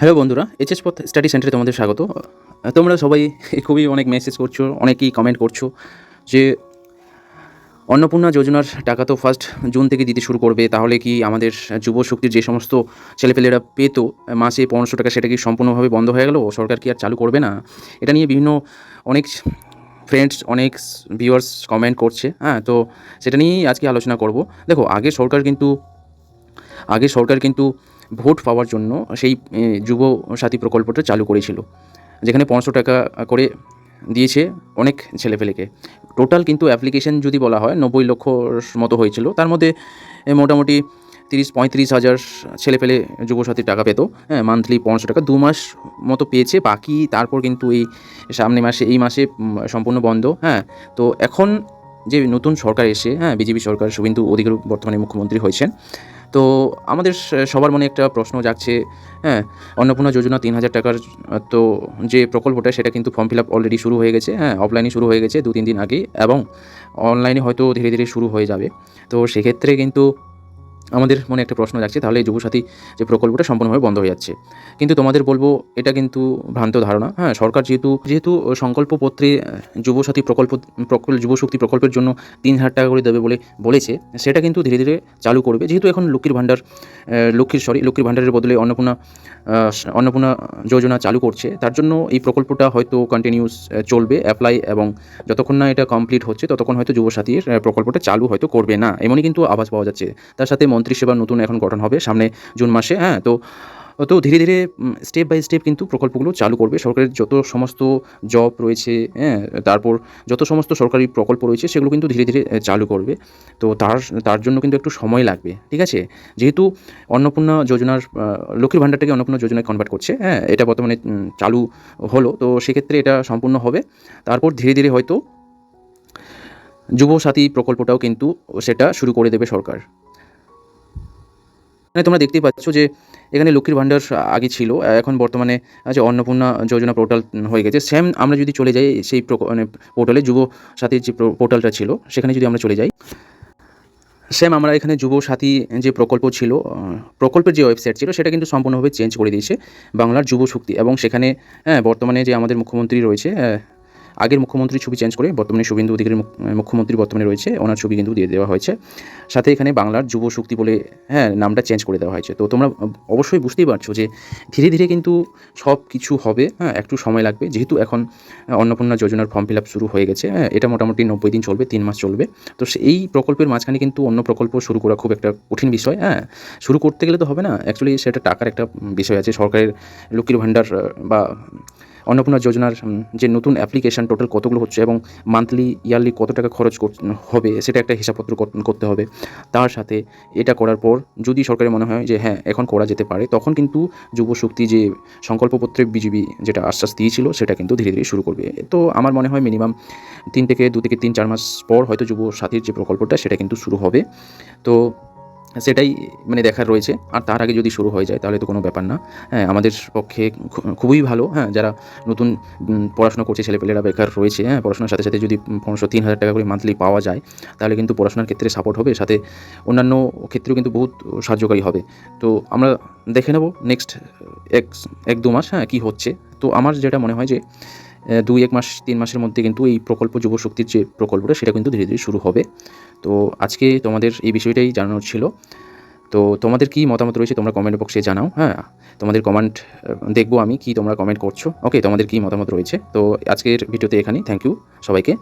Hello বন্ধুরা, HS পথ study সেন্টারে তোমাদের স্বাগত। তোমরা সবাই খুবই অনেক মেসেজ করছো, অনেকেই কমেন্ট করছো যে অন্নপূর্ণা যোজনার টাকা তো ফার্স্ট জুন থেকে দিতে শুরু করবে, তাহলে কি আমাদের যুব শক্তির যে সমস্ত ছেলেপেলেরা পেত মাসে ১৫০০ টাকা, সেটা কি সম্পূর্ণভাবে বন্ধ হয়ে গেল? সরকার কি আর চালু করবে না? এটা নিয়ে বিভিন্ন অনেক ফ্রেন্ডস, অনেক ভিউয়ার্স কমেন্ট করছে। তো সেটা নিয়েই আজকে আলোচনা করব। দেখো, আগে সরকার কিন্তু ভোট পাওয়ার জন্য সেই যুব সাথী প্রকল্পটা চালু করেছিল, যেখানে ৫০০ টাকা করে দিয়েছে অনেক ছেলেপেলেকে। টোটাল কিন্তু অ্যাপ্লিকেশন যদি বলা হয় ৯০ লক্ষর মতো হয়েছিল। তার মধ্যে মোটামুটি ৩০-৩৫ হাজার ছেলেপেলে যুবসাথীর টাকা পেত। মান্থলি ৫০০ টাকা ২ মাস মতো পেয়েছে। বাকি তারপর কিন্তু এই মাসে সম্পূর্ণ বন্ধ। তো এখন যে নতুন সরকার এসে, বিজেপি সরকার, শুভেন্দু অধিকারী বর্তমানে মুখ্যমন্ত্রী হয়েছেন। তো আমাদের সবার মনে একটা প্রশ্ন জাগছে। হ্যাঁ অন্নপূর্ণা যোজনা ৩,০০০ টাকার তো যে প্রকল্পটা, সেটা কিন্তু ফর্ম ফিল আপ অলরেডি শুরু হয়ে গেছে। অফলাইনে শুরু হয়ে গেছে ২-৩ দিন আগেই, এবং অনলাইনে হয়তো ধীরে ধীরে শুরু হয়ে যাবে। তো সেক্ষেত্রে কিন্তু আমাদের মনে একটা প্রশ্ন জাগছে, তাহলে এই যুবসাথী যে প্রকল্পটা সম্পূর্ণভাবে বন্ধ হয়ে যাচ্ছে। কিন্তু তোমাদের বলবো, এটা কিন্তু ভ্রান্ত ধারণা। সরকার যেহেতু যেহেতু সংকল্পপত্রে যুবসাথী যুবশক্তি প্রকল্পের জন্য ৩,০০০ টাকা করে দেবে বলে বলেছে, সেটা কিন্তু ধীরে ধীরে চালু করবে। যেহেতু এখন লক্ষ্মীর ভাণ্ডারের বদলে অন্নপূর্ণা যোজনা চালু করছে, তার জন্য এই প্রকল্পটা হয়তো কন্টিনিউস চলবে অ্যাপ্লাই, এবং যতক্ষণ না এটা কমপ্লিট হচ্ছে ততক্ষণ হয়তো যুবসাথীর প্রকল্পটা চালু হয়তো করবে না, এমনই কিন্তু আভাস পাওয়া যাচ্ছে। তার সাথে মন্ত্রিসভা নতুন এখন গঠন হবে সামনে জুন মাসে। তো তো ধীরে ধীরে স্টেপ বাই স্টেপ কিন্তু প্রকল্পগুলো চালু করবে। সরকারের যত সমস্ত জব রয়েছে, তারপর যত সমস্ত সরকারি প্রকল্প রয়েছে, সেগুলো কিন্তু ধীরে ধীরে চালু করবে। তো তার জন্য কিন্তু একটু সময় লাগবে, ঠিক আছে? যেহেতু অন্নপূর্ণা যোজনার লক্ষ্মীর ভাণ্ডারটাকে অন্নপূর্ণা যোজনায় কনভার্ট করছে, এটা বর্তমানে চালু হলো, তো সেক্ষেত্রে এটা সম্পূর্ণ হবে। তারপর ধীরে ধীরে হয়তো যুবসাথী প্রকল্পটাও কিন্তু সেটা শুরু করে দেবে সরকার। তোমরা দেখতেই পাচ্ছ যে এখানে লক্ষ্মীর ভাণ্ডার আগে ছিল, এখন বর্তমানে যে অন্নপূর্ণা যোজনা পোর্টাল হয়ে গেছে। সেম আমরা যদি চলে যাই সেই পোর্টালে, যুব সাথীর যে পোর্টালটা ছিল, সেখানে যদি আমরা চলে যাই, সেম আমরা এখানে যুব সাথী যে প্রকল্প ছিল, প্রকল্পের যে ওয়েবসাইট ছিল, সেটা কিন্তু সম্পূর্ণভাবে চেঞ্জ করে দিয়েছে বাংলার যুব শক্তি। এবং সেখানে বর্তমানে যে আমাদের মুখ্যমন্ত্রী রয়েছে, আগের মুখ্যমন্ত্রীর ছবি চেঞ্জ করে বর্তমানে শুভেন্দু অধিকারী মুখ্যমন্ত্রী বর্তমানে রয়েছে, ওনার ছবি কিন্তু দিয়ে দেওয়া হয়েছে। সাথে এখানে বাংলার যুব শক্তি বলে নামটা চেঞ্জ করে দেওয়া হয়েছে। তো তোমরা অবশ্যই বুঝতেই পারছো যে ধীরে ধীরে কিন্তু সব কিছু হবে। একটু সময় লাগবে, যেহেতু এখন অন্নপূর্ণা যোজনার ফর্ম ফিল আপ শুরু হয়ে গেছে। এটা মোটামুটি ৯০ দিন চলবে, 3 মাস চলবে। তো এই প্রকল্পের মাঝখানে কিন্তু অন্য প্রকল্প শুরু করা খুব একটা কঠিন বিষয়। শুরু করতে গেলে তো হবে না, অ্যাকচুয়ালি সেটা টাকার একটা বিষয় আছে। সরকারের লক্ষ্মীর ভাণ্ডার বা অন্নপূর্ণা যোজনার যে নতুন অ্যাপ্লিকেশান টোটাল কতগুলো হচ্ছে, এবং মান্থলি ইয়ারলি কত টাকা খরচ হবে, সেটা একটা হিসাবপত্র করতে হবে। তার সাথে এটা করার পর যদি সরকারের মনে হয় যে হ্যাঁ এখন করা যেতে পারে, তখন কিন্তু যুবশক্তি যে সংকল্পপত্রে বিজেপি যেটা আশ্বাস দিয়েছিল, সেটা কিন্তু ধীরে ধীরে শুরু করবে। তো আমার মনে হয় মিনিমাম 2 থেকে 3-4 মাস পর হয়তো যুব সাথীর যে প্রকল্পটা, সেটা কিন্তু শুরু হবে। তো সেটাই মানে দেখার রয়েছে। আর তার আগে যদি শুরু হয়ে যায়, তাহলে তো কোনো ব্যাপার না। আমাদের পক্ষে খুবই ভালো। যারা নতুন পড়াশোনা করছে, ছেলেপেলেরা বেকার রয়েছে, পড়াশোনার সাথে সাথে যদি ৩,০০০ টাকা করে মান্থলি পাওয়া যায়, তাহলে কিন্তু পড়াশোনার ক্ষেত্রে সাপোর্ট হবে, সাথে অন্যান্য ক্ষেত্রেও কিন্তু বহুত সাহায্যকারী হবে। তো আমরা দেখে নেব নেক্সট ১-২ মাস কী হচ্ছে। তো আমার যেটা মনে হয় যে ২-১ মাস ৩ মাসের মধ্যে কিন্তু এই প্রকল্প, যুবশক্তির যে প্রকল্পটা, সেটা কিন্তু ধীরে ধীরে শুরু হবে। তো আজকে তোমাদের এই বিষয়টাই জানানোর ছিল। তো তোমাদের কী মতামত রয়েছে তোমরা কমেন্ট বক্সে জানাও। তোমাদের কমেন্ট দেখবো আমি, কি তোমরা কমেন্ট করছো। ওকে, তোমাদের কী মতামত রয়েছে। তো আজকের ভিডিওতে এখানেই। থ্যাংক ইউ সবাইকে।